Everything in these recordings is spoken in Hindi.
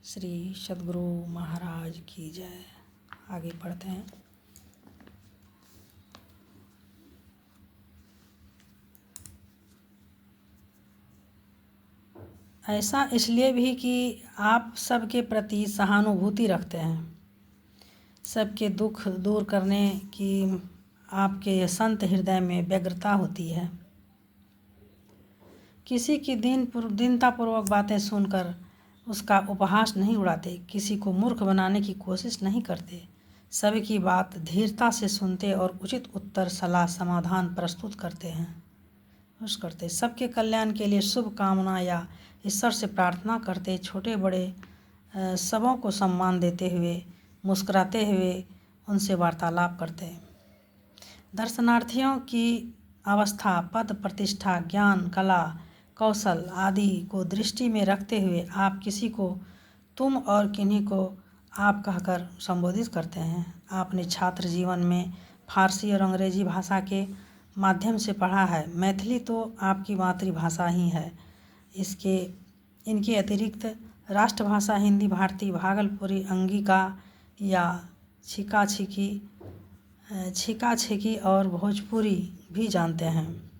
श्री सद्गुरु महाराज की जय। आगे पढ़ते हैं। ऐसा इसलिए भी कि आप सबके प्रति सहानुभूति रखते हैं, सबके दुख दूर करने की आपके संत हृदय में व्यग्रता होती है। किसी की दीनतापूर्वक बातें सुनकर उसका उपहास नहीं उड़ाते, किसी को मूर्ख बनाने की कोशिश नहीं करते, सभी की बात धीरता से सुनते और उचित उत्तर सलाह समाधान प्रस्तुत करते हैं। सबके कल्याण के लिए शुभ कामना या ईश्वर से प्रार्थना करते, छोटे बड़े सबों को सम्मान देते हुए मुस्कुराते हुए उनसे वार्तालाप करते। दर्शनार्थियों की अवस्था, पद प्रतिष्ठा, ज्ञान, कला, कौशल आदि को दृष्टि में रखते हुए आप किसी को तुम और किन्हीं को आप कहकर संबोधित करते हैं। आपने छात्र जीवन में फारसी और अंग्रेजी भाषा के माध्यम से पढ़ा है। मैथिली तो आपकी मातृभाषा ही है। इनके अतिरिक्त राष्ट्रभाषा हिंदी, भारतीय, भागलपुरी, अंगिका या छिका-छिकी और भोजपुरी भी जानते हैं।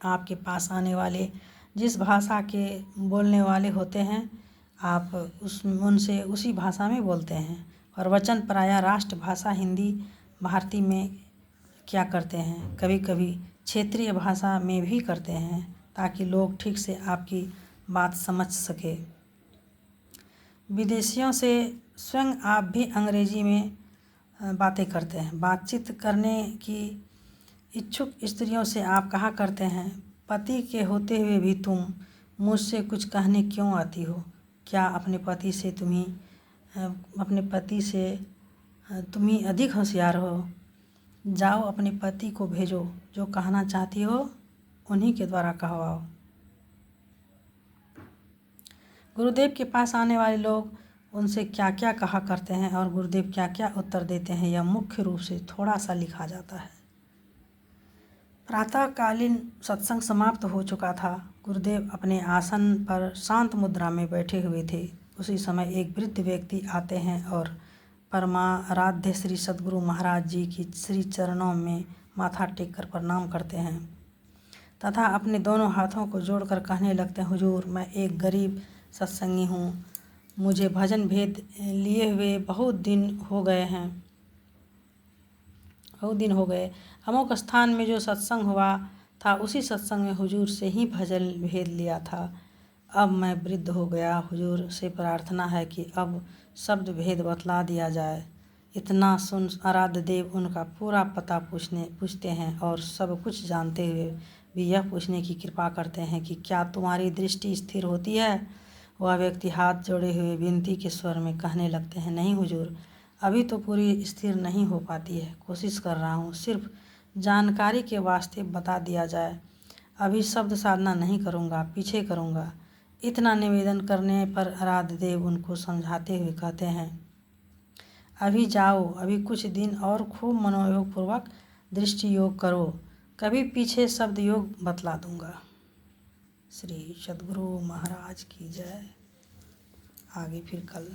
आपके पास आने वाले जिस भाषा के बोलने वाले होते हैं, आप उनसे उसी भाषा में बोलते हैं और वचन प्रायः राष्ट्रभाषा हिंदी, भारतीय में क्या करते हैं, कभी कभी क्षेत्रीय भाषा में भी करते हैं, ताकि लोग ठीक से आपकी बात समझ सके। विदेशियों से स्वयं आप भी अंग्रेजी में बातें करते हैं। बातचीत करने की इच्छुक स्त्रियों से आप कहा करते हैं, पति के होते हुए भी तुम मुझसे कुछ कहने क्यों आती हो? क्या अपने पति से तुम ही अधिक होशियार हो? जाओ अपने पति को भेजो, जो कहना चाहती हो उन्हीं के द्वारा कहवाओ। गुरुदेव के पास आने वाले लोग उनसे क्या क्या कहा करते हैं और गुरुदेव क्या क्या उत्तर देते हैं, यह मुख्य रूप से थोड़ा सा लिखा जाता है। प्रातःकालीन सत्संग समाप्त हो चुका था। गुरुदेव अपने आसन पर शांत मुद्रा में बैठे हुए थे। उसी समय एक वृद्ध व्यक्ति आते हैं और परमाराध्य श्री सद्गुरु महाराज जी की श्री चरणों में माथा टेक कर प्रणाम करते हैं तथा अपने दोनों हाथों को जोड़कर कहने लगते हैं, हुजूर, मैं एक गरीब सत्संगी हूँ। मुझे भजन भेद लिए हुए बहुत दिन हो गए। अमुक स्थान में जो सत्संग हुआ था, उसी सत्संग में हुजूर से ही भजन भेद लिया था। अब मैं वृद्ध हो गया। हुजूर से प्रार्थना है कि अब शब्द भेद बतला दिया जाए। इतना सुन आराध्य देव उनका पूरा पता पूछते हैं और सब कुछ जानते हुए भी यह पूछने की कृपा करते हैं कि क्या तुम्हारी दृष्टि स्थिर होती है? वह व्यक्ति हाथ जोड़े हुए विनती के स्वर में कहने लगते हैं, नहीं हुजूर, अभी तो पूरी स्थिर नहीं हो पाती है। कोशिश कर रहा हूँ, सिर्फ जानकारी के वास्ते बता दिया जाए। अभी शब्द साधना नहीं करूँगा, पीछे करूँगा। इतना निवेदन करने पर आराध्य देव उनको समझाते हुए कहते हैं, अभी जाओ, अभी कुछ दिन और खूब मनोयोग पूर्वक दृष्टि योग करो, कभी पीछे शब्द योग बतला दूँगा। श्री सद्गुरु महाराज की जय। आगे फिर कल।